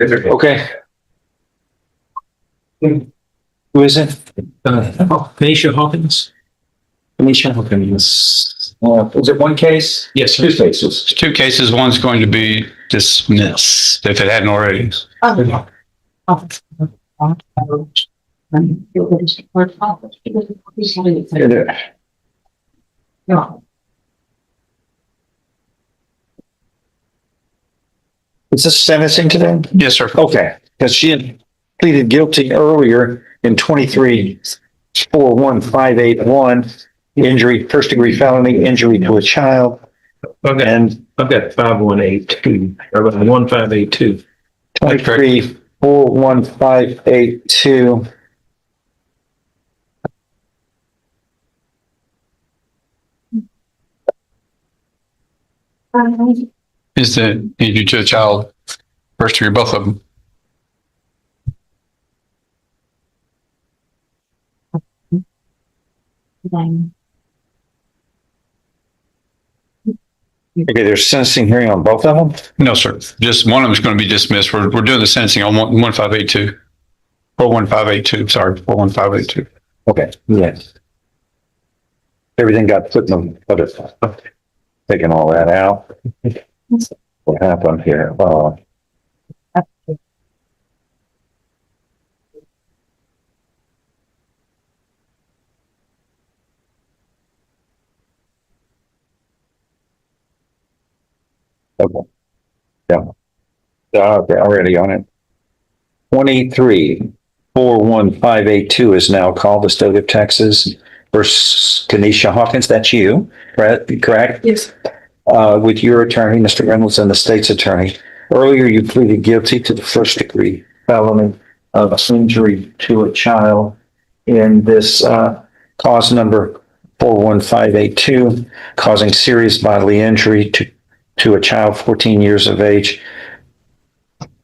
Okay. Who is it? Kenisha Hawkins? Kenisha Hawkins. Was it one case? Yes, Two cases. Two cases. One's going to be dismissed if it hadn't already. Is this sentencing today? Yes, sir. Okay, because she had pleaded guilty earlier in 23-41581, injury, first degree felony, injury to a child. Okay. And I've got 5182, or 1582. 23-41582. Is the injury to a child first degree, both of them? Okay, there's sentencing hearing on both of them? No, sir. Just one of them is going to be dismissed. We're doing the sentencing on 1582. 41582. Sorry, 41582. Okay, yes. Everything got put in the, but it's taking all that out. What happened here? Okay. Yeah. Okay, already on it. 23-41582 is now called the state of Texas versus Kenisha Hawkins. That's you, correct? Yes. With your attorney, Mr. Reynolds, and the state's attorney. Earlier, you pleaded guilty to the first degree felony of injury to a child in this cause number 41582, causing serious bodily injury to a child 14 years of age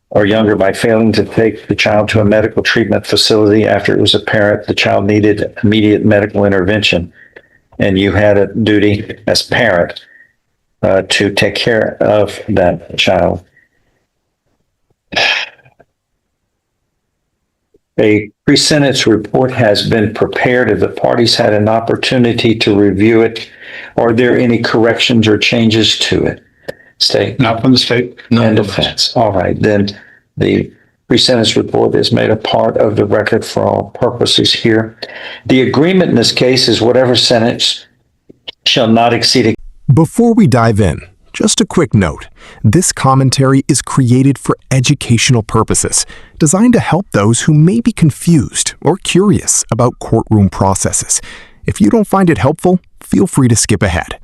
or younger by failing to take the child to a medical treatment facility after it was apparent the child needed immediate medical intervention. And you had a duty as parent to take care of that child. A pre-sentence report has been prepared. If the parties had an opportunity to review it, are there any corrections or changes to it? State? Not from the state. And defense. All right, then the pre-sentence report is made a part of the record for all purposes here. The agreement in this case is whatever sentence shall not exceed. Before we dive in, just a quick note. This commentary is created for educational purposes, designed to help those who may be confused or curious about courtroom processes. If you don't find it helpful, feel free to skip ahead.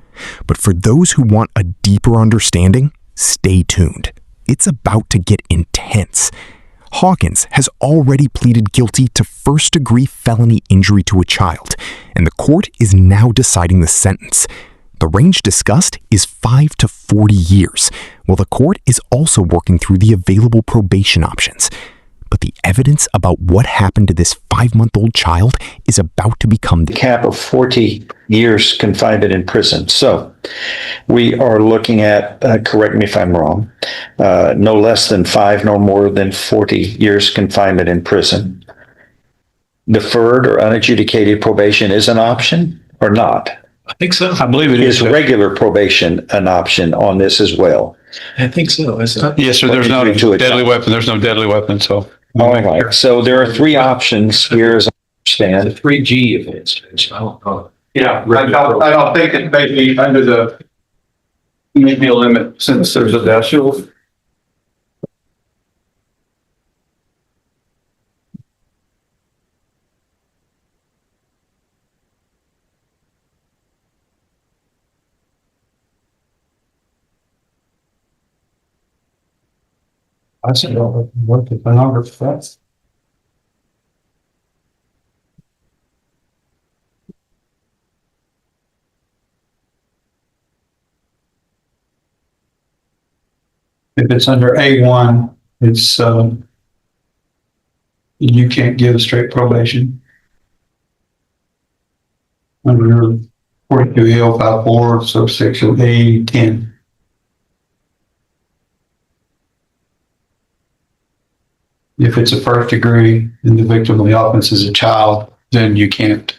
But for those who want a deeper understanding, stay tuned. It's about to get intense. Hawkins has already pleaded guilty to first-degree felony injury to a child, and the court is now deciding the sentence. The range discussed is 5 to 40 years, while the court is also working through the available probation options. But the evidence about what happened to this 5-month-old child is about to become the cap of 40 years confinement in prison. So we are looking at, correct me if I'm wrong, no less than 5, no more than 40 years confinement in prison. Deferred or unadjudicated probation is an option or not? I think so. I believe it Is regular probation an option on this as well? I think so. Yes, sir. There's no Injury to a deadly child. weapon. There's no deadly weapon. So. All right. So there are 3 options here as I understand. The 3G offense. I don't know. Yeah, I don't think it may be under the maybe a limit since there's a decimal. I said, what the pornography that's. If it's under A1, it's, you can't give a straight probation. Under 42 L 54, subsection A10. If it's a first degree and the victim of the offense is a child, then you can't.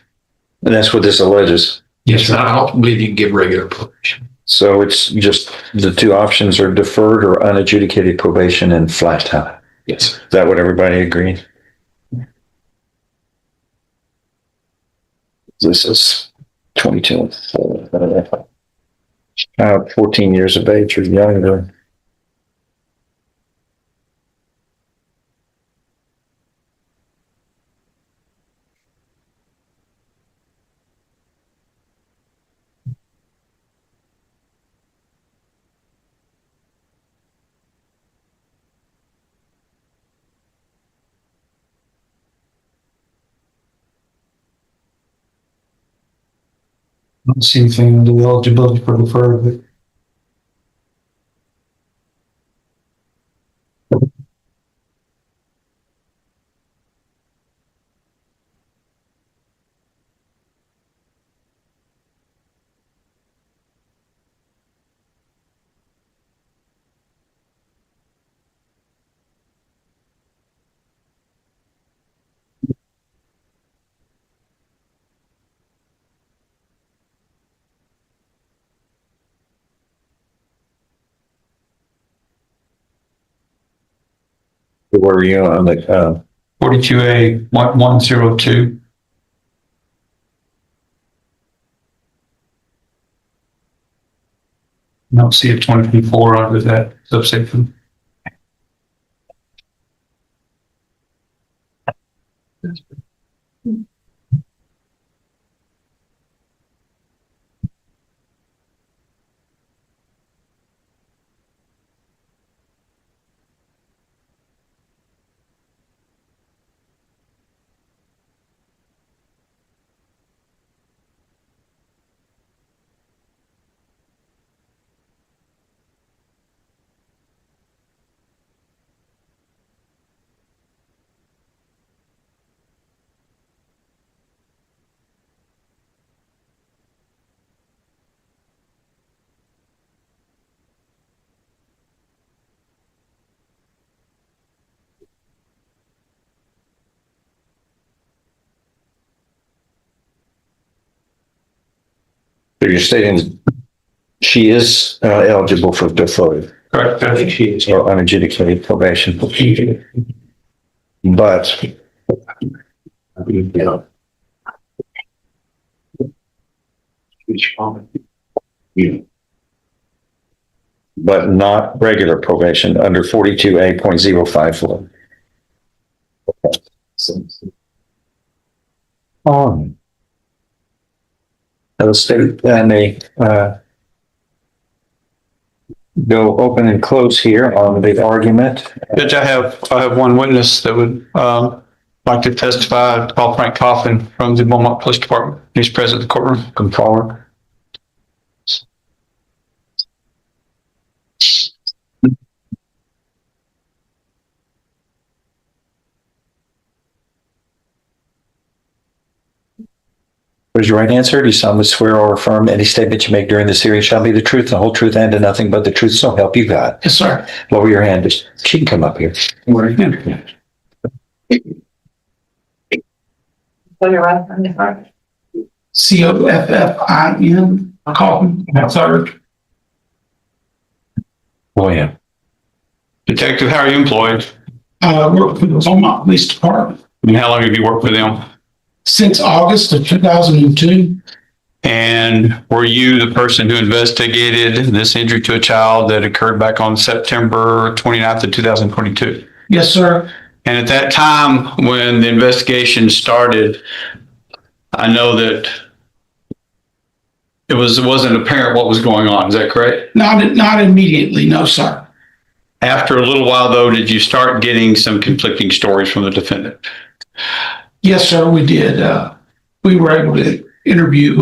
And that's what this alleges. Yes, sir. I don't believe you can give regular probation. So it's just the two options are deferred or unadjudicated probation and flat time. Yes, sir. Is that what everybody agreed? This is 22. 14 years of age or younger. I don't see anything under the eligibility for deferred, but Where were you on the, 42A 1102. I don't see a 24 under that subsection. so you're stating she is eligible for deferred Correct. I think she is. or unadjudicated probation, but but not regular probation under 42A.054. The state and they go open and close here on the argument. Judge, I have one witness that would like to testify. Call Frank Coffin from the Beaumont Police Department. He's present in the courtroom. Come forward. Raise your right hand, sir. Do you solemnly swear or affirm any statement you make during this hearing shall be the truth, the whole truth, and nothing but the truth, so help you God? Yes, sir. Lower your hand. She can come up here. Where are you? Put your right hand in front. Coffin, Coffin, third. Oh, yeah. Detective, how are you employed? Work for the Beaumont Police Department And how long have you worked with them? since August of 2002. And were you the person who investigated this injury to a child that occurred back on September 29th of 2022? Yes, sir. And at that time, when the investigation started, I know that it wasn't apparent what was going on. Is that correct? Not immediately, no, sir. After a little while, though, did you start getting some conflicting stories from the defendant? Yes, sir, we did. We were able to interview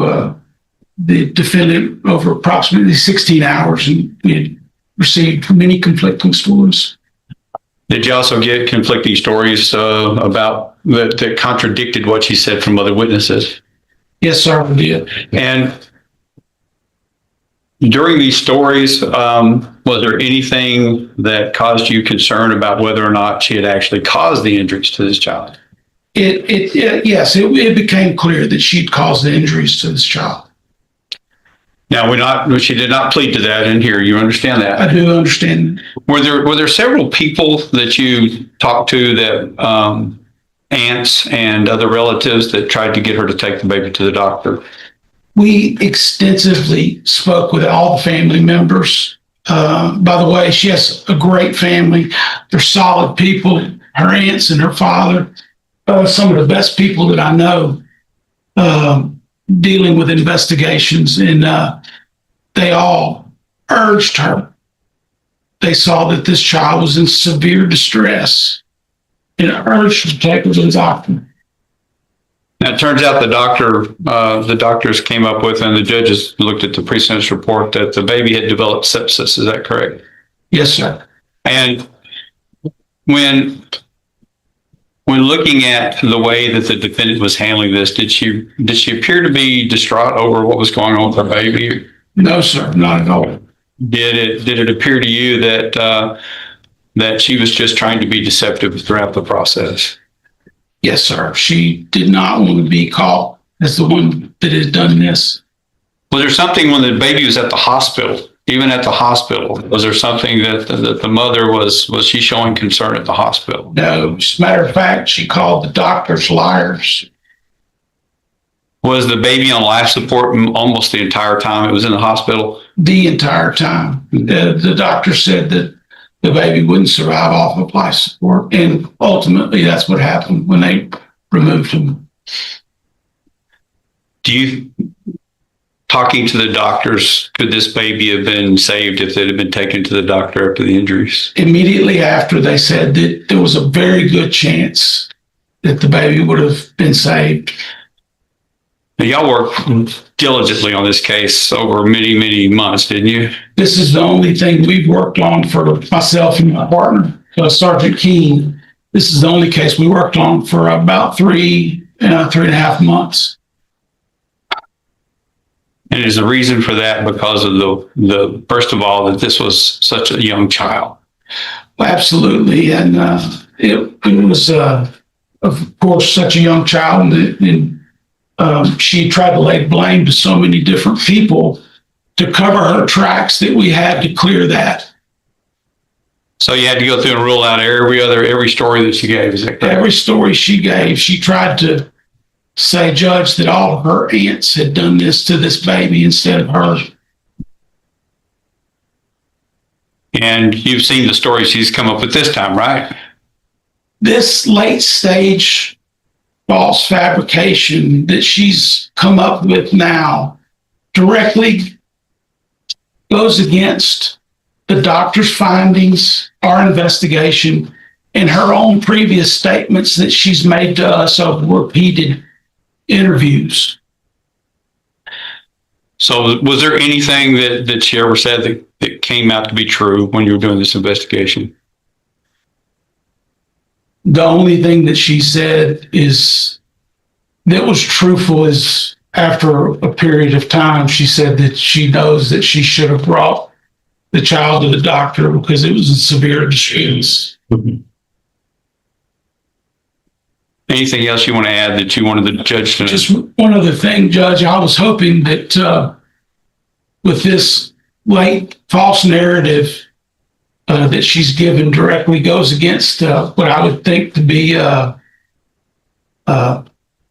the defendant over approximately 16 hours, and we had received many conflicting stories. Did you also get conflicting stories about that contradicted what she said from other witnesses? Yes, sir, we did. And During these stories, was there anything that caused you concern about whether or not she had actually caused the injuries to this child? Yes, it became clear that she'd caused the injuries to this child. Now, she did not plead to that in here. You understand that? I do understand. Were there several people that you talked to that, aunts and other relatives that tried to get her to take the baby to the doctor? We extensively spoke with all the family members. By the way, she has a great family. They're solid people. Her aunts and her father, some of the best people that I know, dealing with investigations, and they all urged her. They saw that this child was in severe distress and urged her to take her to the doctor. Now, it turns out the doctors came up with, and the judges looked at the pre-sentence report, that the baby had developed sepsis. Is that correct? Yes, sir. And when looking at the way that the defendant was handling this, did she appear to be distraught over what was going on with her baby? No, sir, not at all. Did it appear to you that she was just trying to be deceptive throughout the process? Yes, sir. She did not want to be caught as the one that had done this. Was there something when the baby was at the hospital, even at the hospital, was there something that the mother was she showing concern at the hospital? No, as a matter of fact, she called the doctors liars. Was the baby on life support almost the entire time it was in the hospital? The entire time. The doctor said that the baby wouldn't survive off of life support. And ultimately, that's what happened when they removed him. Talking to the doctors, could this baby have been saved if it had been taken to the doctor after the injuries? Immediately after, they said that there was a very good chance that the baby would have been saved. Now, y'all worked diligently on this case over many, many months, didn't you? This is the only thing we've worked on for myself and my partner, Sergeant Keene. This is the only case we worked on for about 3.5 months. And is the reason for that because of the first of all, that this was such a young child? Absolutely. And it was, of course, such a young child. And she tried to lay blame to so many different people to cover her tracks that we had to clear that. So you had to go through and rule out every story that she gave, is that correct? Every story she gave, she tried to say, Judge, that all of her aunts had done this to this baby instead of her. And you've seen the story she's come up with this time, right? This late stage false fabrication that she's come up with now directly goes against the doctor's findings, our investigation, and her own previous statements that she's made to us over repeated interviews. So was there anything that she ever said that came out to be true when you were doing this investigation? The only thing that she said is that was truthful is after a period of time, she said that she knows that she should have brought the child to the doctor because it was in severe distress. Mm-hmm. Anything else you want to add that you wanted the judge to know? Just one other thing, Judge. I was hoping that with this late false narrative that she's given directly goes against what I would think to be to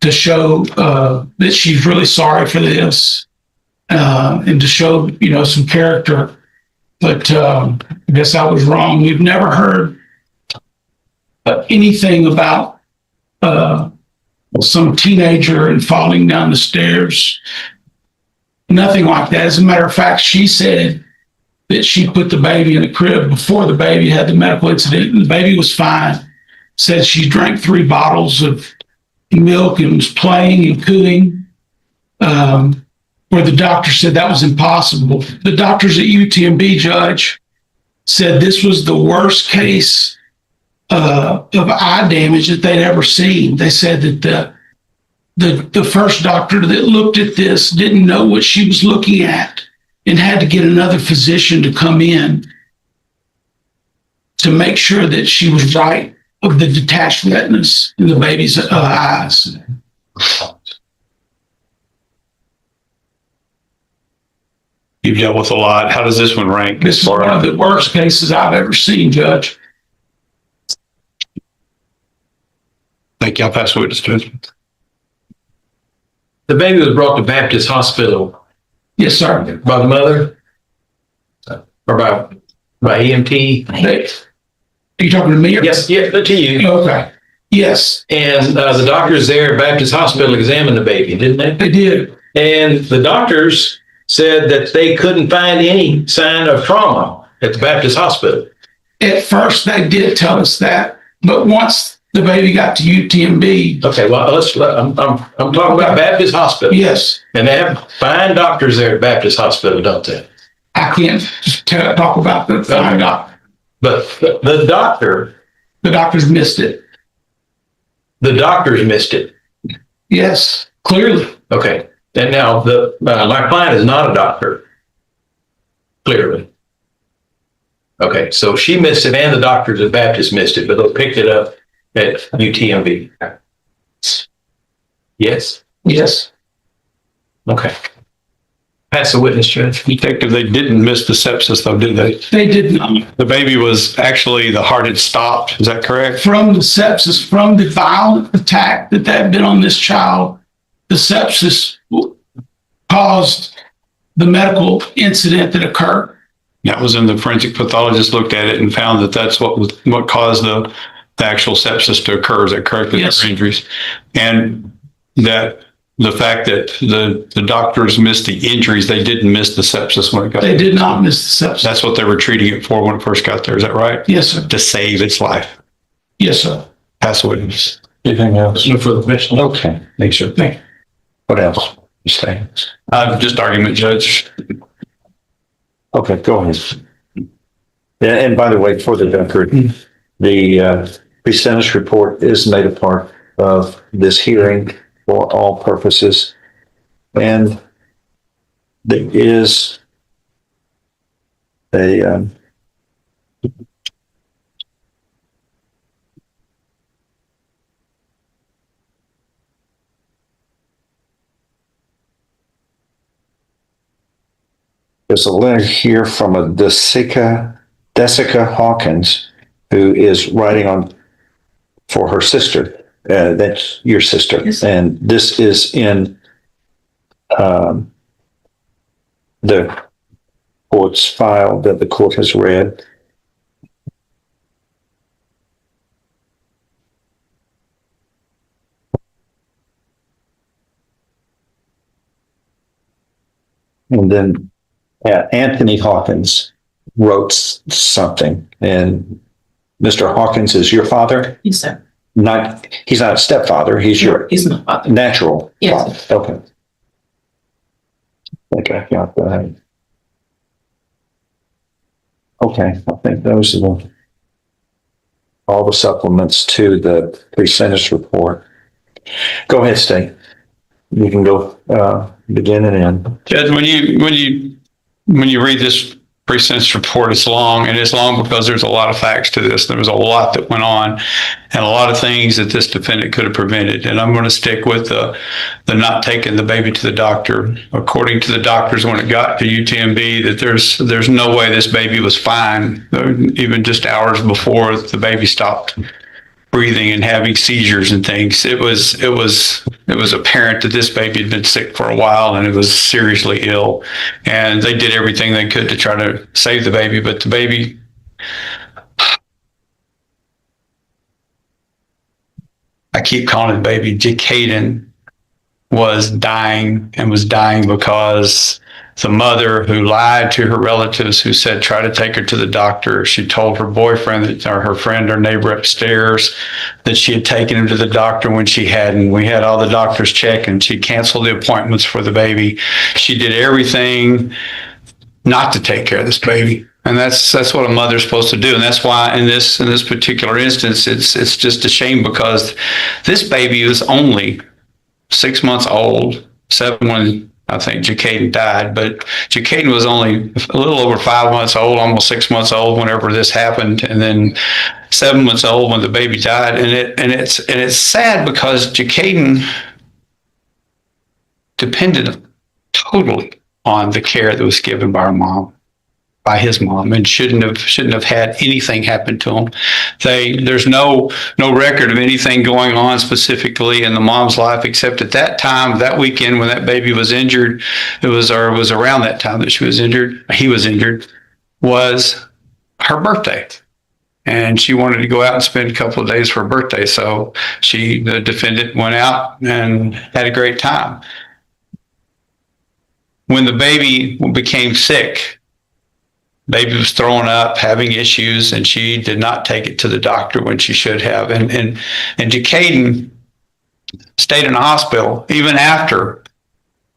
show that she's really sorry for this and to show, some character. But I guess I was wrong. We've never heard anything about some teenager and falling down the stairs. Nothing like that. As a matter of fact, she said that she put the baby in the crib before the baby had the medical incident, and the baby was fine. Said she drank 3 bottles of milk and was playing and cooing, where the doctor said that was impossible. The doctors at UTMB, Judge, said this was the worst case of eye damage that they'd ever seen. They said that the first doctor that looked at this didn't know what she was looking at and had to get another physician to come in to make sure that she was right of the detached retinas in the baby's eyes. You've dealt with a lot. How does this one rank? This is one of the worst cases I've ever seen, Judge. Thank you. I'll pass the witness judgment. The baby was brought to Baptist Hospital Yes, sir. by the mother or by EMT. Are you talking to me? Or? Yes, yeah, to you. Okay. Yes, And the doctors there at Baptist Hospital examined the baby, didn't they? they did. And the doctors said that they couldn't find any sign of trauma at the Baptist Hospital. At first, they did tell us that, but once the baby got to UTMB, Okay, well, I'm talking about Baptist Hospital. yes, And they have fine doctors there at Baptist Hospital, don't they? I can't just talk about the fine doctor. But the The doctors missed it. doctors missed it. Yes, clearly. Okay. And now my client is not a doctor. Clearly. Okay. So she missed it and the doctors at Baptist missed it, but they picked it up at UTMB. Yes. Yes. Okay. Pass the witness, Judge. Detective, they didn't miss the sepsis though, did they? They did not. The baby was actually, the heart had stopped. Is that correct? From the sepsis, from the violent attack that had been on this child, the sepsis caused the medical incident that occurred. That was in the forensic pathologist looked at it and found that that's what caused the actual sepsis to occur. Is that correct? Yes. Injuries. And that the fact that the doctors missed the injuries, they didn't miss the sepsis when it got They there. did not miss the sepsis. That's what they were treating it for when it first got there. Is that right? Yes, sir. To save its life. Yes, sir. Pass the witness. Anything else? No further questions. Okay. Thanks, sir. Thank you. What else? You stay. Just argument, Judge. Okay, go ahead. Yeah, and by the way, for the record, the pre-sentence report is made a part of this hearing for all purposes. And there is a there's a letter here from a Decoded Hawkins, who is writing on for her sister. That's your sister. Yes. And this is in the court's file that the court has read. And then Anthony Hawkins wrote something, and Mr. Hawkins is your father? Yes, sir. He's not a stepfather, he's your He's my father. natural Yes. father. Okay. I think I got that. Okay, I think those are all the supplements to the pre-sentence report. Go ahead, State. You can go begin and end. Judge, when you read this pre-sentence report, it's long, and it's long because there's a lot of facts to this. There was a lot that went on and a lot of things that this defendant could have prevented. And I'm going to stick with the not taking the baby to the doctor. According to the doctors, when it got to UTMB, that there's no way this baby was fine, even just hours before the baby stopped breathing and having seizures and things. It was apparent that this baby had been sick for a while and it was seriously ill. And they did everything they could to try to save the baby, but the baby, I keep calling it baby, Decoded, was dying because the mother who lied to her relatives who said, try to take her to the doctor. She told her boyfriend or her friend or neighbor upstairs that she had taken him to the doctor when she hadn't. We had all the doctors check and she canceled the appointments for the baby. She did everything not to take care of this baby. And that's what a mother's supposed to do. And that's why in this particular instance, it's just a shame because this baby was only 6 months old, 7 when I think Jacaden died, but Jacaden was only a little over 5 months old, almost 6 months old whenever this happened, and then 7 months old when the baby died. And it's sad because Jacaden depended totally on the care that was given by his mom, and shouldn't have had anything happen to him. There's no record of anything going on specifically in the mom's life, except at that time, that weekend when that baby was injured, it was around that time that he was injured, was her birthday. And she wanted to go out and spend a couple of days for her birthday. So the defendant went out and had a great time. When the baby became sick, baby was throwing up, having issues, and she did not take it to the doctor when she should have. And Jacaden stayed in the hospital even after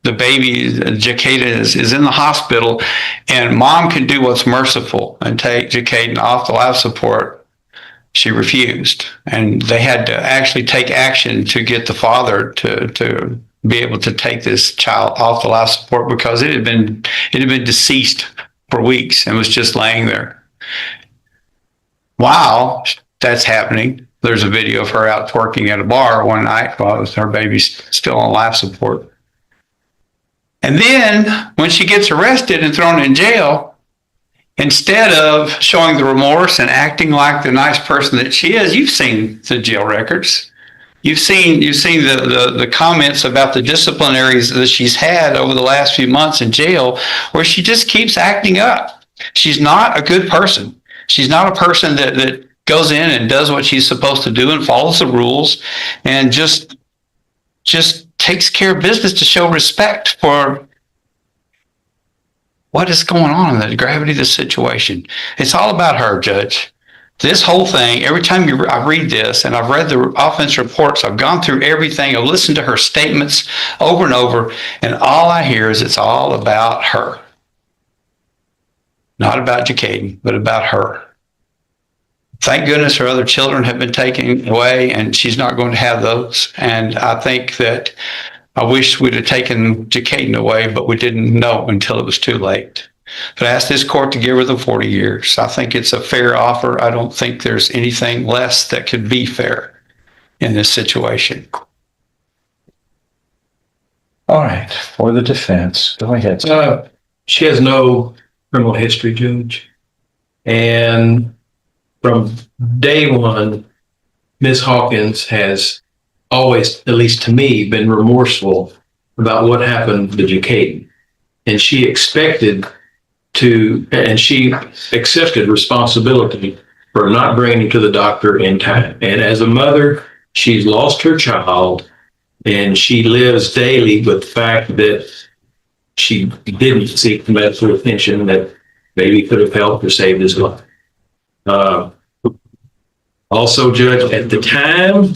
the baby. Jacaden is in the hospital, and mom can do what's merciful and take Jacaden off the life support. She refused, and they had to actually take action to get the father to be able to take this child off the life support, because it had been deceased for weeks and was just laying there. While that's happening, there's a video of her out twerking at a bar one night while her baby's still on life support. And then when she gets arrested and thrown in jail, instead of showing the remorse and acting like the nice person that she is, you've seen the jail records. You've seen the comments about the disciplinaries that she's had over the last few months in jail, where she just keeps acting up. She's not a good person. She's not a person that goes in and does what she's supposed to do and follows the rules and just takes care of business to show respect for what is going on in the gravity of the situation. It's all about her, Judge. This whole thing, every time I read this, and I've read the offense reports, I've gone through everything, I've listened to her statements over and over, and all I hear is it's all about her. Not about Jacaden, but about her. Thank goodness her other children have been taken away, and she's not going to have those. And I think that I wish we'd have taken Jacaden away, but we didn't know until it was too late. But I asked this court to give her the 40 years. I think it's a fair offer. I don't think there's anything less that could be fair in this situation. All right, for the defense, go ahead. She has no criminal history, Judge. And from day one, Ms. Hawkins has always, at least to me, been remorseful about what happened to Jacaden. And she she accepted responsibility for not bringing him to the doctor in time. And as a mother, she's lost her child, and she lives daily with the fact that she didn't seek medical attention that maybe could have helped or saved his life. Also, Judge, at the time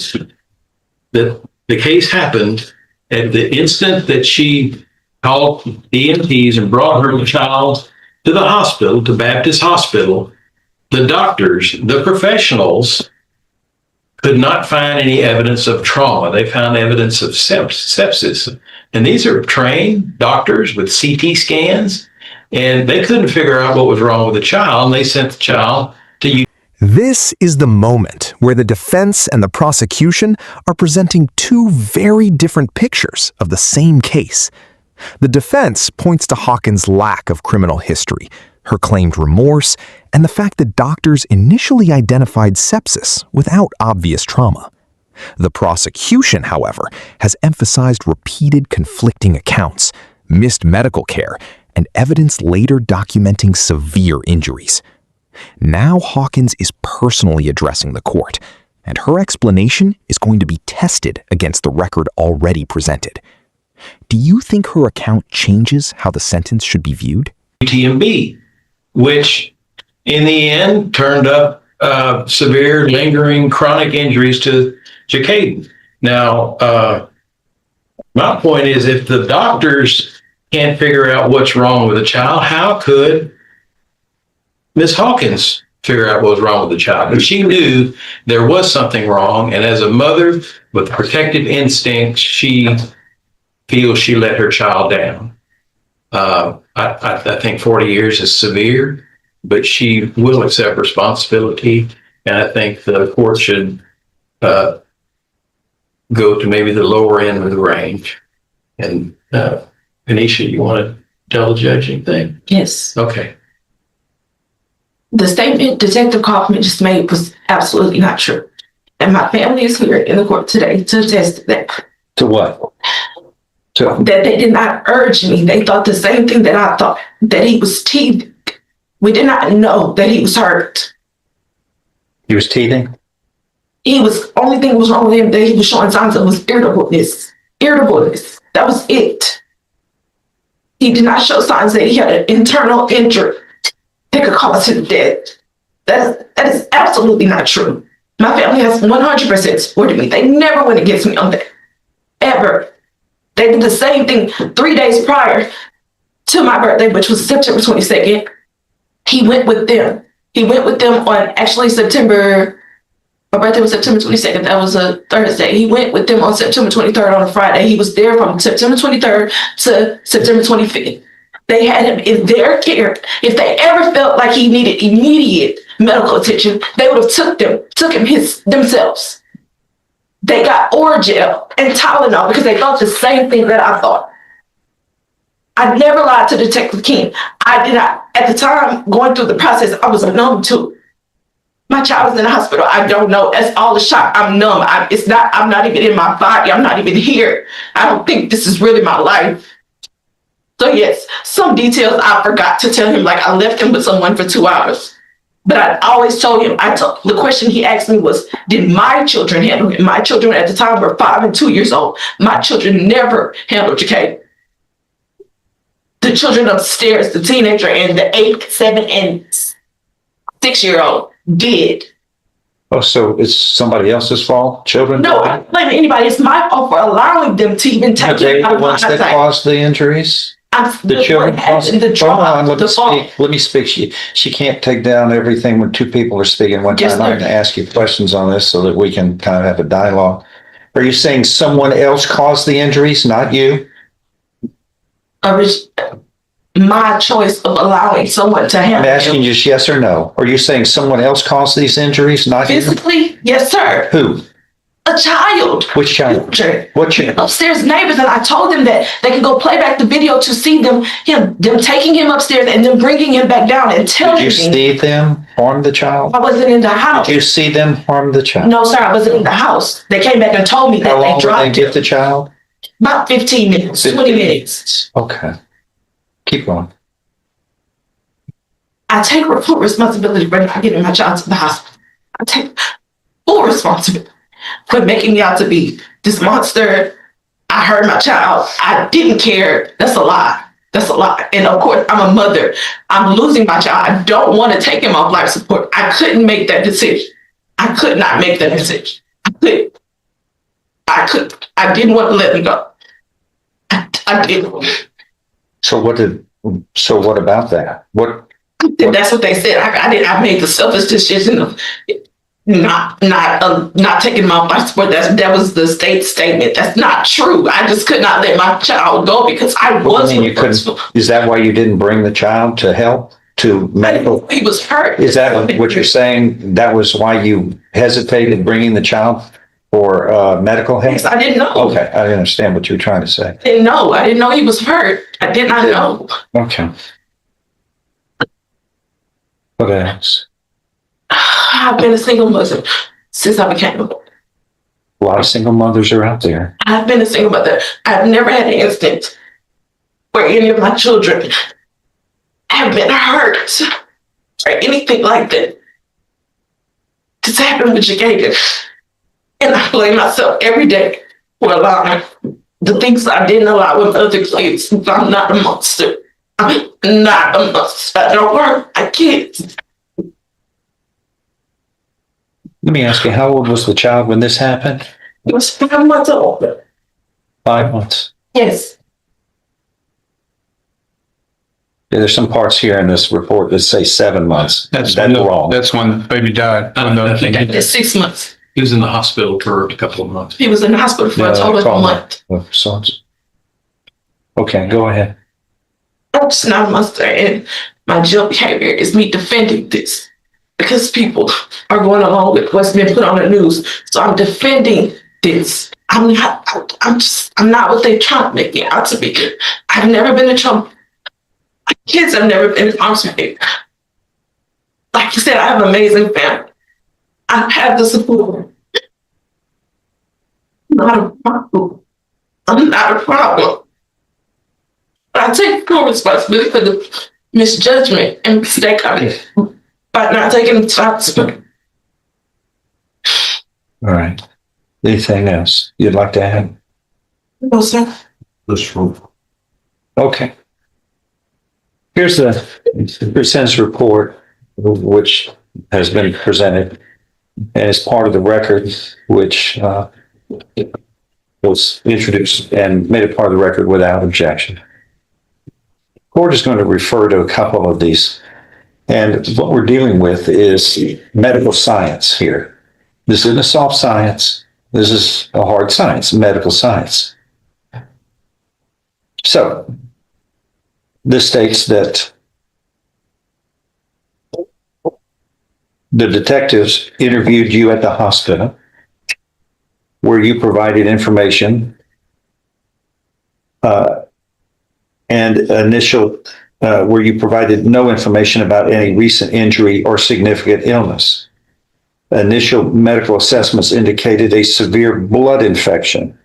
that the case happened, at the instant that she called EMTs and brought her child to the hospital, to Baptist Hospital, the doctors, the professionals, could not find any evidence of trauma. They found evidence of sepsis. And these are trained doctors with CT scans, and they couldn't figure out what was wrong with the child, and they sent the child to This is the moment where the defense and the prosecution are presenting two very different pictures of the same case. The defense points to Hawkins' lack of criminal history, her claimed remorse, and the fact that doctors initially identified sepsis without obvious trauma. The prosecution, however, has emphasized repeated conflicting accounts, missed medical care, and evidence later documenting severe injuries. Now Hawkins is personally addressing the court, and her explanation is going to be tested against the record already presented. Do you think her account changes how the sentence should be viewed? UTMB, which in the end turned up severe, lingering, chronic injuries to Jacaden. Now, my point is, if the doctors can't figure out what's wrong with the child, how could Ms. Hawkins figure out what was wrong with the child? But she knew there was something wrong, and as a mother with protective instincts, she feels she let her child down. I think 40 years is severe, but she will accept responsibility. And I think the court should go to maybe the lower end of the range. And Kenisha, you want to tell the judge anything? Yes. Okay. The statement Detective Kaufman just made was absolutely not true. And my family is here in the court today to attest to that. To what? To, That they did not urge me. They thought the same thing that I thought, that he was teething. We did not know that he was hurt. he was teething? Only thing was wrong with him that he was showing signs of was irritableness. Irritableness. That was it. He did not show signs that he had an internal injury that could cause his death. That is absolutely not true. My family has 100% supported me. They never went against me on that. Ever. They did the same thing 3 days prior to my birthday, which was September 22nd. He went with them. He went with them on actually my birthday was September 22nd. That was a Thursday. He went with them on September 23rd on a Friday. He was there from September 23rd to September 25th. They had him in their care. If they ever felt like he needed immediate medical attention, they would have took him themselves. They got Oragel and Tylenol because they thought the same thing that I thought. I never lied to Detective King. I did not. At the time, going through the process, I was numb too. My child is in the hospital. I don't know. That's all the shock. I'm numb. I'm not even in my body. I'm not even here. I don't think this is really my life. So yes, some details I forgot to tell him, like I left him with someone for 2 hours. But I always told him, the question he asked me was, did my children handle him? My children at the time were 5 and 2 years old. My children never handled Ja'Kay. The children upstairs, the teenager and the 8, 7, and 6-year-old did. Oh, so it's somebody else's fault? Children? No, I don't blame anybody. It's my fault for allowing them to even take Are they it out the of my ones that eyesight. caused the injuries? The children caused the Hold trauma, on, let the me fault. speak. Let me speak. She can't take down everything when two people are speaking at one Yes, time. I'm sir. going to ask you questions on this so that we can kind of have a dialogue. Are you saying someone else caused the injuries, not you? My choice of allowing someone to I'm handle asking him. you yes or no. Are you saying someone else caused these injuries, not you? Physically, yes, sir. Who? A child. Which child? Children. What child? Upstairs neighbors, and I told them that they can go play back the video to see them taking him upstairs and then bringing him back down and telling Did you me see them harm the child? I wasn't in the house. Did you see them harm the child? No, sir, I wasn't in the house. They came back and told me that How long they did they dropped get him. the child? About 15 minutes, 20 minutes. Okay. Keep going. I take full responsibility for not getting my child to the hospital. I take full responsibility for making me out to be this monster. I hurt my child. I didn't care. That's a lie. That's a lie. And of course, I'm a mother. I'm losing my child. I don't want to take him off life support. I couldn't make that decision. I could not make that decision. I couldn't. I didn't want to let him go. I didn't. So what about that? That's what they said. I made the selfish decision of not taking him off life support. That was the state statement. That's not true. I just could not let my child go because I was responsible. Is that why you didn't bring the child to help, to medical? He was hurt. Is that what you're saying? That was why you hesitated bringing the child for medical help? Yes, I didn't know. Okay, I understand what you were trying to say. I didn't know. I didn't know he was hurt. I did not know. Okay. What else? I've been a single mother since I became a mother. A lot of single mothers are out there. I've been a single mother. I've never had an instance where any of my children have been hurt or anything like that. This happened with Ja'Kay. And I blame myself every day for allowing the things I didn't allow with other kids. I'm not a monster. I'm not a monster. I don't hurt my kids. Let me ask you, how old was the child when this happened? He was 5 months old. 5 months. Yes. Yeah, there's some parts here in this report that say 7 months. That's wrong. That's when the baby died. I think It's 6 months. he was in the hospital for a couple of months. He was in the hospital for a total of a month. So Okay, go ahead. I'm just not understanding. My jail behavior is me defending this because people are going along with what's been put on the news. So I'm defending this. I'm not what they're trying to make me out to be. I've never been in trouble. My kids have never been incarcerated. Like you said, I have an amazing family. I have the support. Not a problem. I'm not a problem. But I take full responsibility for the misjudgment and mistake I made by not taking the time to. All right. Anything else you'd like to add? No, sir. Okay. Here's the presentence report, which has been presented and is part of the record, which was introduced and made it part of the record without objection. Court is going to refer to a couple of these. And what we're dealing with is medical science here. This isn't a soft science. This is a hard science, medical science. So, this states that the detectives interviewed you at the hospital where you provided information and initial where you provided no information about any recent injury or significant illness. Initial medical assessments indicated a severe blood infection,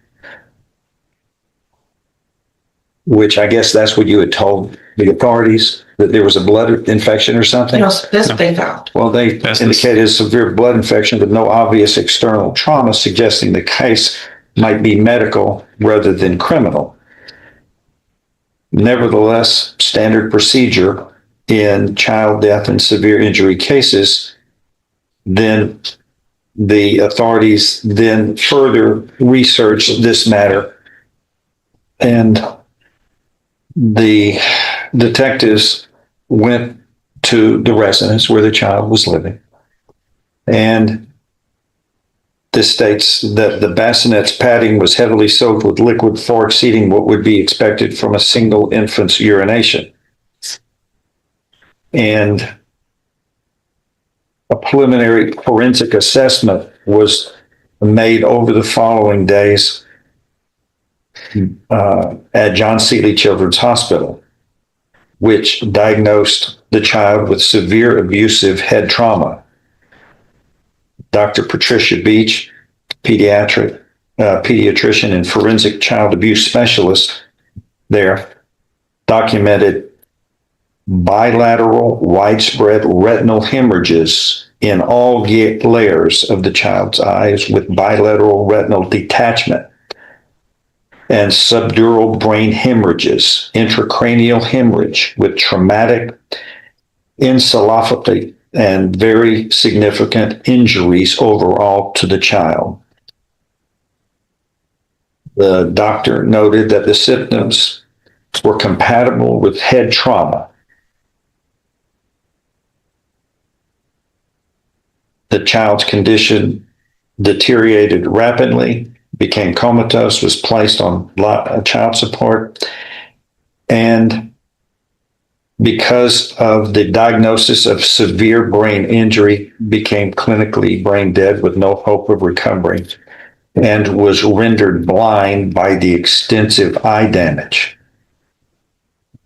which I guess that's what you had told the authorities, that there was a blood infection or something? No, that's what they found. Well, they indicated a severe blood infection with no obvious external trauma, suggesting the case might be medical rather than criminal. Nevertheless, standard procedure in child death and severe injury cases, then the authorities then further researched this matter, and the detectives went to the residence where the child was living. And this states that the bassinet's padding was heavily soaked with liquid far exceeding what would be expected from a single infant's urination. And a preliminary forensic assessment was made over the following days at John Seeley Children's Hospital, which diagnosed the child with severe abusive head trauma. Dr. Patricia Beach, pediatrician and forensic child abuse specialist there, documented bilateral widespread retinal hemorrhages in all layers of the child's eyes with bilateral retinal detachment, and subdural brain hemorrhages, intracranial hemorrhage with traumatic encephalopathy and very significant injuries overall to the child. The doctor noted that the symptoms were compatible with head trauma. The child's condition deteriorated rapidly, became comatose, was placed on child support, and because of the diagnosis of severe brain injury, became clinically brain dead with no hope of recovery, and was rendered blind by the extensive eye damage.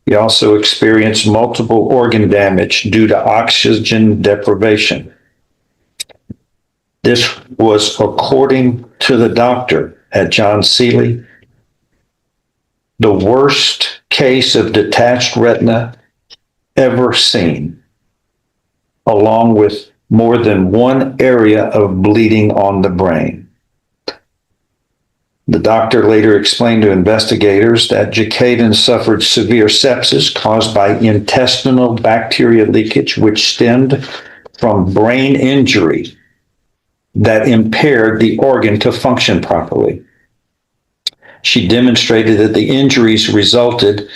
He also experienced multiple organ damage due to oxygen deprivation. This was, according to the doctor at John Seeley, the worst case of detached retina ever seen, along with more than one area of bleeding on the brain. The doctor later explained to investigators that Decoded suffered severe sepsis caused by intestinal bacteria leakage, which stemmed from brain injury that impaired the organ to function properly. She demonstrated that the injuries resulted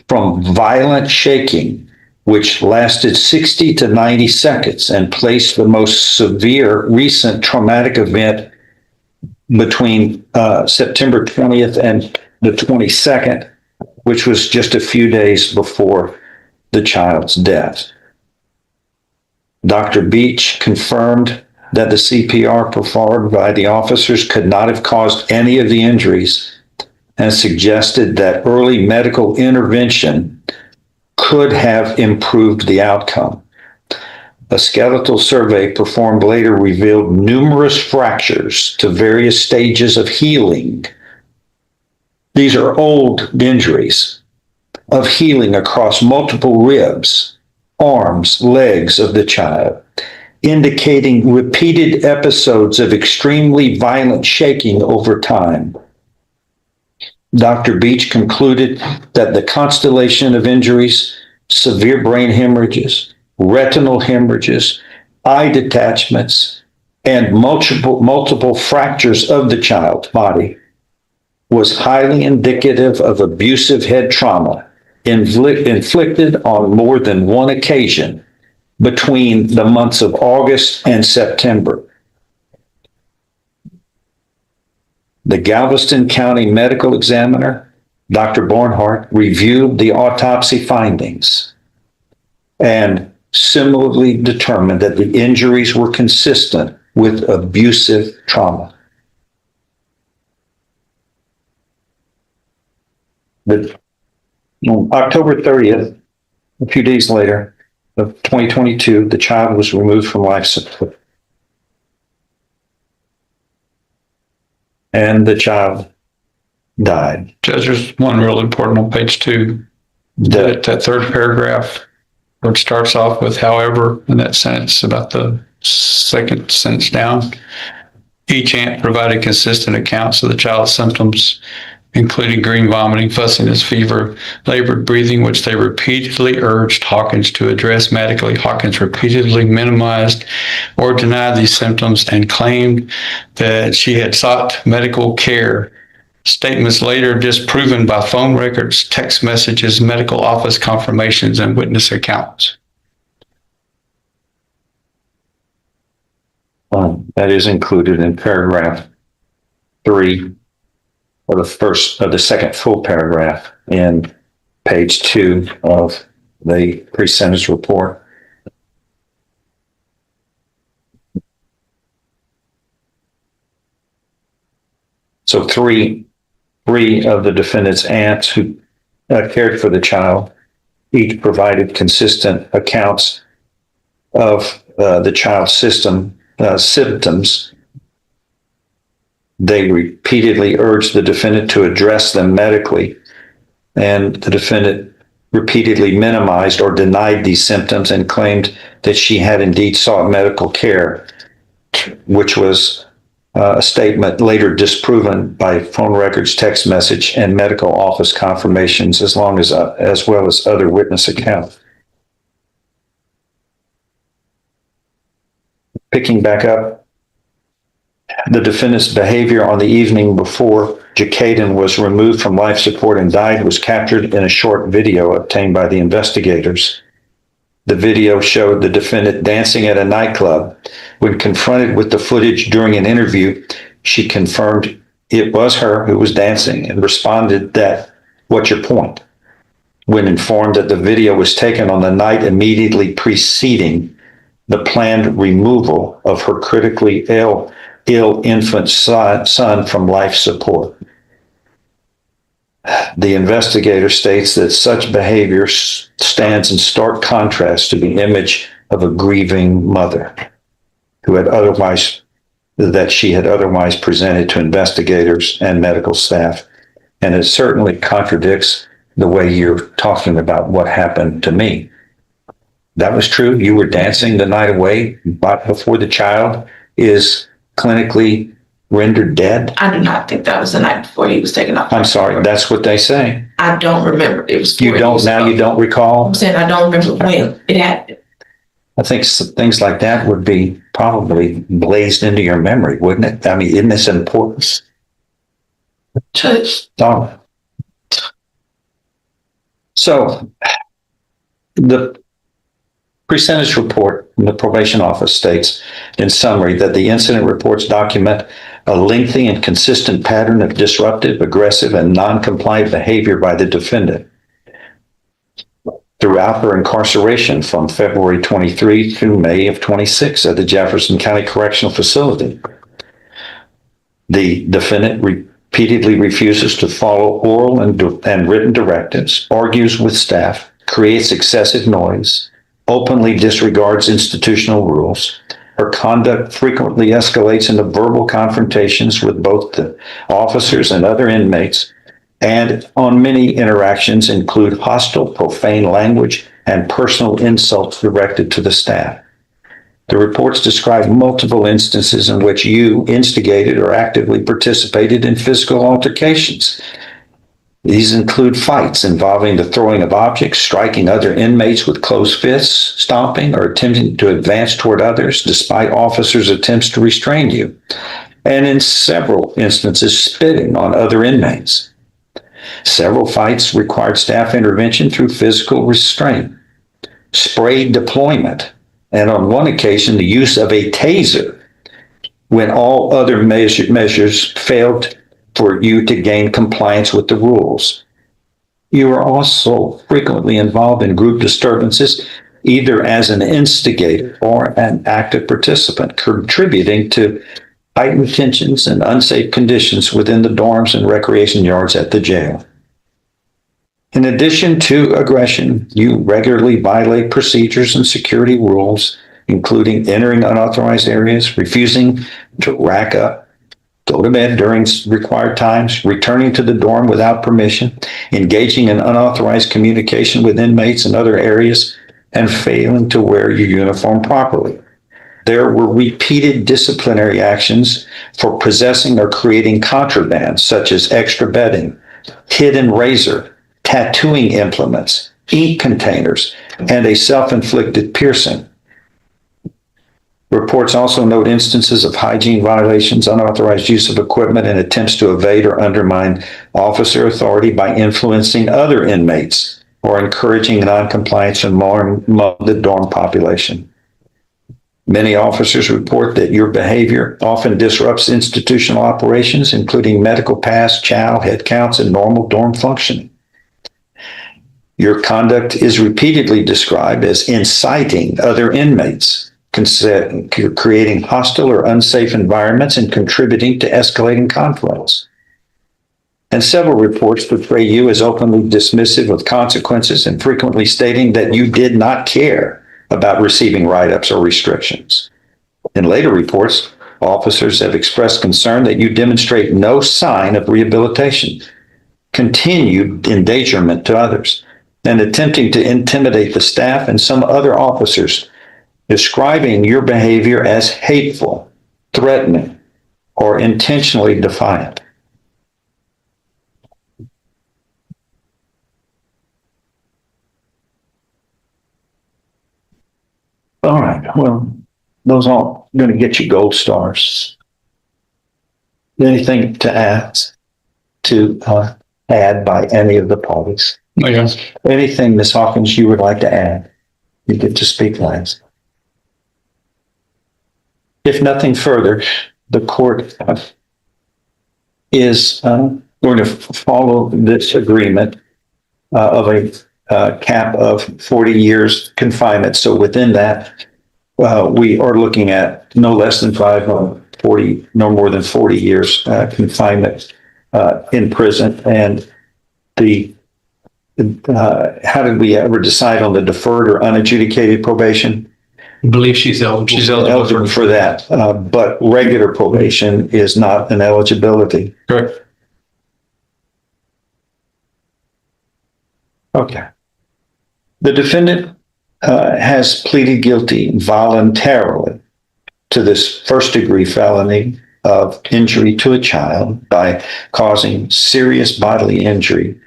from violent shaking, which lasted 60 to 90 seconds and placed the most severe recent traumatic event between September 20th and the 22nd which was just a few days before the child's death. Dr. Beach confirmed that the CPR performed by the officers could not have caused any of the injuries and suggested that early medical intervention could have improved the outcome. A skeletal survey performed later revealed numerous fractures to various stages of healing. These are old injuries of healing across multiple ribs, arms, legs of the child, indicating repeated episodes of extremely violent shaking over time. Dr. Beach concluded that the constellation of injuries, severe brain hemorrhages, retinal hemorrhages, eye detachments, and multiple fractures of the child's body was highly indicative of abusive head trauma inflicted on more than one occasion between the months of August and September. The Galveston County Medical Examiner, Dr. Barnhart, reviewed the autopsy findings and similarly determined that the injuries were consistent with abusive trauma. On October 30th, a few days later of 2022, the child was removed from life support. And the child died. Judge, there's one real important on page 2. That third paragraph, where it starts off with however, in that sentence, about the second sentence down. Each aunt provided consistent accounts of the child's symptoms, including green vomiting, fussiness, fever, labored breathing, which they repeatedly urged Hawkins to address medically. Hawkins repeatedly minimized or denied these symptoms and claimed that she had sought medical care. Statements later disproven by phone records, text messages, medical office confirmations, and witness accounts. That is included in paragraph 3 or the second full paragraph in page 2 of the pre-sentence report. So three of the defendant's aunts who cared for the child each provided consistent accounts of the child's symptoms. They repeatedly urged the defendant to address them medically, and the defendant repeatedly minimized or denied these symptoms and claimed that she had indeed sought medical care, which was a statement later disproven by phone records, text message, and medical office confirmations, as well as other witness accounts. Picking back up, the defendant's behavior on the evening before Decoded was removed from life support and died was captured in a short video obtained by the investigators. The video showed the defendant dancing at a nightclub. When confronted with the footage during an interview, she confirmed it was her who was dancing and responded that, "What's your point?" When informed that the video was taken on the night immediately preceding the planned removal of her critically ill infant son from life support. The investigator states that such behavior stands in stark contrast to the image of a grieving mother she had otherwise presented to investigators and medical staff. And it certainly contradicts the way you're talking about what happened to me. That was true. You were dancing the night away right before the child is clinically rendered dead? I do not think that was the night before he was taken off. I'm sorry, that's what they say. I don't remember. It was. You don't recall? I'm saying I don't remember when it happened. I think things like that would be probably blazed into your memory, wouldn't it? I mean, isn't this important? Judge. Oh. So the pre-sentence report from the probation office states in summary that the incident reports document a lengthy and consistent pattern of disruptive, aggressive, and non-compliant behavior by the defendant throughout her incarceration from February 23 through May of 26 at the Jefferson County Correctional Facility. The defendant repeatedly refuses to follow oral and written directives, argues with staff, creates excessive noise, openly disregards institutional rules. Her conduct frequently escalates into verbal confrontations with both the officers and other inmates, and on many interactions include hostile, profane language and personal insults directed to the staff. The reports describe multiple instances in which you instigated or actively participated in physical altercations. These include fights involving the throwing of objects, striking other inmates with closed fists, stomping, or attempting to advance toward others despite officers' attempts to restrain you, and in several instances, spitting on other inmates. Several fights required staff intervention through physical restraint, spray deployment, and on one occasion, the use of a taser when all other measures failed for you to gain compliance with the rules. You are also frequently involved in group disturbances, either as an instigator or an active participant, contributing to heightened tensions and unsafe conditions within the dorms and recreation yards at the jail. In addition to aggression, you regularly violate procedures and security rules, including entering unauthorized areas, refusing to rack up, go to bed during required times, returning to the dorm without permission, engaging in unauthorized communication with inmates in other areas, and failing to wear your uniform properly. There were repeated disciplinary actions for possessing or creating contraband, such as extra bedding, hidden razor, tattooing implements, ink containers, and a self-inflicted piercing. Reports also note instances of hygiene violations, unauthorized use of equipment, and attempts to evade or undermine officer authority by influencing other inmates or encouraging noncompliance among the dorm population. Many officers report that your behavior often disrupts institutional operations, including medical pass, chow, head counts, and normal dorm functioning. Your conduct is repeatedly described as inciting other inmates, creating hostile or unsafe environments, and contributing to escalating conflicts. And several reports portray you as openly dismissive of consequences and frequently stating that you did not care about receiving write-ups or restrictions. In later reports, officers have expressed concern that you demonstrate no sign of rehabilitation, continued endangerment to others, and attempting to intimidate the staff and some other officers, describing your behavior as hateful, threatening, or intentionally defiant. All right, well, those aren't going to get you gold stars. Anything to add by any of the parties? Yes. Anything, Ms. Hawkins, you would like to add? You get to speak last. If nothing further, the court is going to follow this agreement of a cap of 40 years confinement. So within that, we are looking at no less than 40, no more than 40 years confinement in prison. And how did we ever decide on the deferred or unadjudicated probation? I believe she's eligible. She's Eligible for that, but regular probation is not an eligibility. Correct. Okay. The defendant has pleaded guilty voluntarily to this first-degree felony of injury to a child by causing serious bodily injury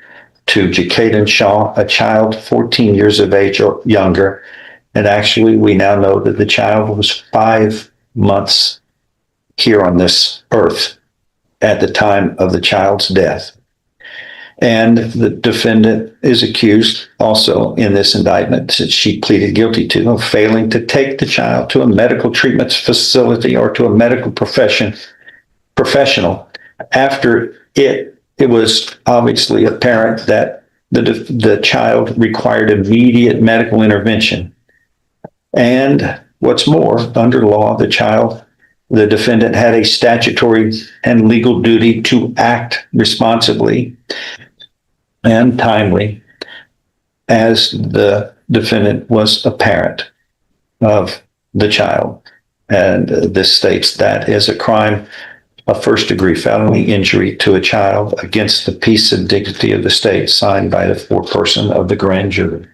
to Decoded Shaw, a child 14 years of age or younger. And actually, we now know that the child was 5 months here on this earth at the time of the child's death. And the defendant is accused also in this indictment that she pleaded guilty to of failing to take the child to a medical treatment facility or to a medical profession professional. After it was obviously apparent that the child required immediate medical intervention. And what's more, under law, the defendant had a statutory and legal duty to act responsibly and timely, as the defendant was a parent of the child. And this states that is a crime of first degree felony injury to a child against the peace and dignity of the state, signed by the foreperson of the grand jury.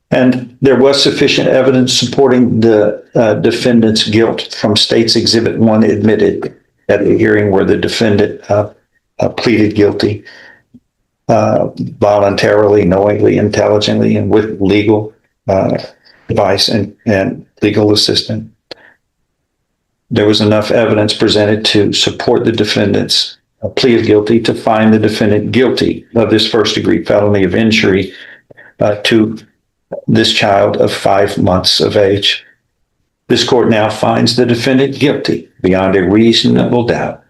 And there was sufficient evidence supporting the defendant's guilt from State's Exhibit 1 admitted at the hearing where the defendant pleaded guilty voluntarily, knowingly, intelligently, and with legal advice and legal assistance. There was enough evidence presented to support the defendant's plea of guilty to find the defendant guilty of this first degree felony of injury to this child of 5 months of age. This court now finds the defendant guilty beyond a reasonable doubt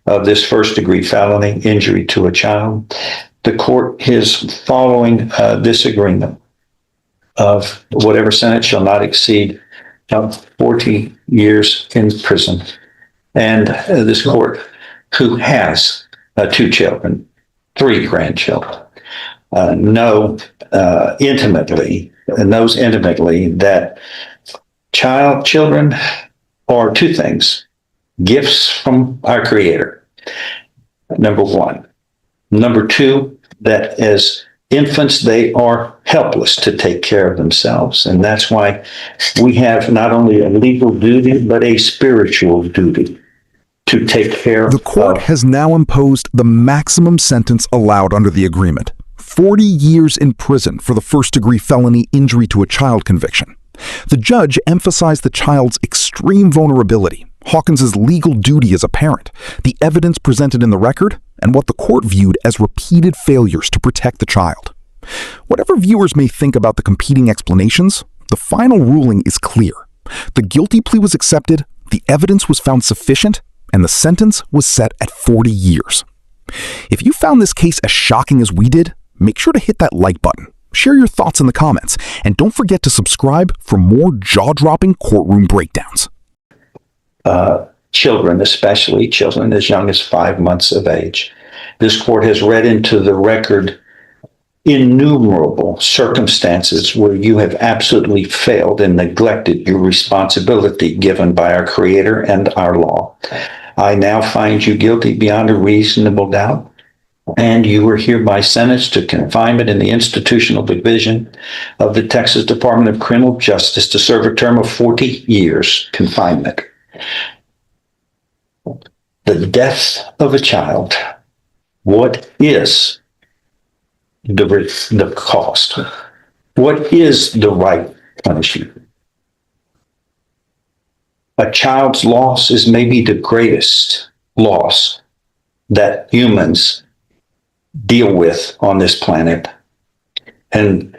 of this first degree felony injury to a child. The court is following this agreement of whatever sentence shall not exceed 40 years in prison. And this court, who has 2 children, 3 grandchildren, knows intimately that children are 2 things: gifts from our Creator, number 1. Number 2, that as infants, they are helpless to take care of themselves. And that's why we have not only a legal duty, but a spiritual duty to take care of. The court has now imposed the maximum sentence allowed under the agreement: 40 years in prison for the first-degree felony injury to a child conviction. The judge emphasized the child's extreme vulnerability, Hawkins's legal duty as a parent, the evidence presented in the record, and what the court viewed as repeated failures to protect the child. Whatever viewers may think about the competing explanations, the final ruling is clear. The guilty plea was accepted, the evidence was found sufficient, and the sentence was set at 40 years. If you found this case as shocking as we did, make sure to hit that like button, share your thoughts in the comments, and don't forget to subscribe for more jaw-dropping courtroom breakdowns. Children, especially children as young as 5 months of age. This court has read into the record innumerable circumstances where you have absolutely failed and neglected your responsibility given by our Creator and our law. I now find you guilty beyond a reasonable doubt, and you are hereby sentenced to confinement in the institutional division of the Texas Department of Criminal Justice to serve a term of 40 years confinement. The death of a child, what is the cost? What is the right punishment? A child's loss is maybe the greatest loss that humans deal with on this planet. And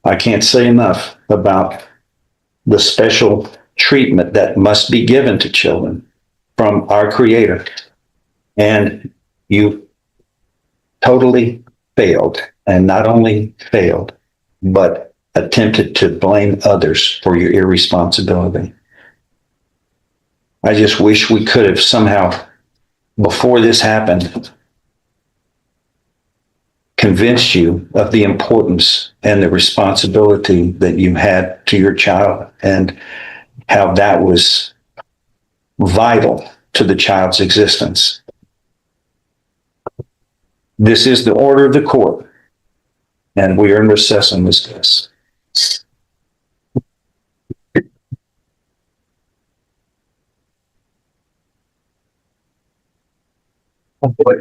I can't say enough about the special treatment that must be given to children from our Creator. And you totally failed, and not only failed, but attempted to blame others for your irresponsibility. I just wish we could have somehow, before this happened, convinced you of the importance and the responsibility that you had to your child and how that was vital to the child's existence. This is the order of the court, and we are in recess on this case. Oh, boy.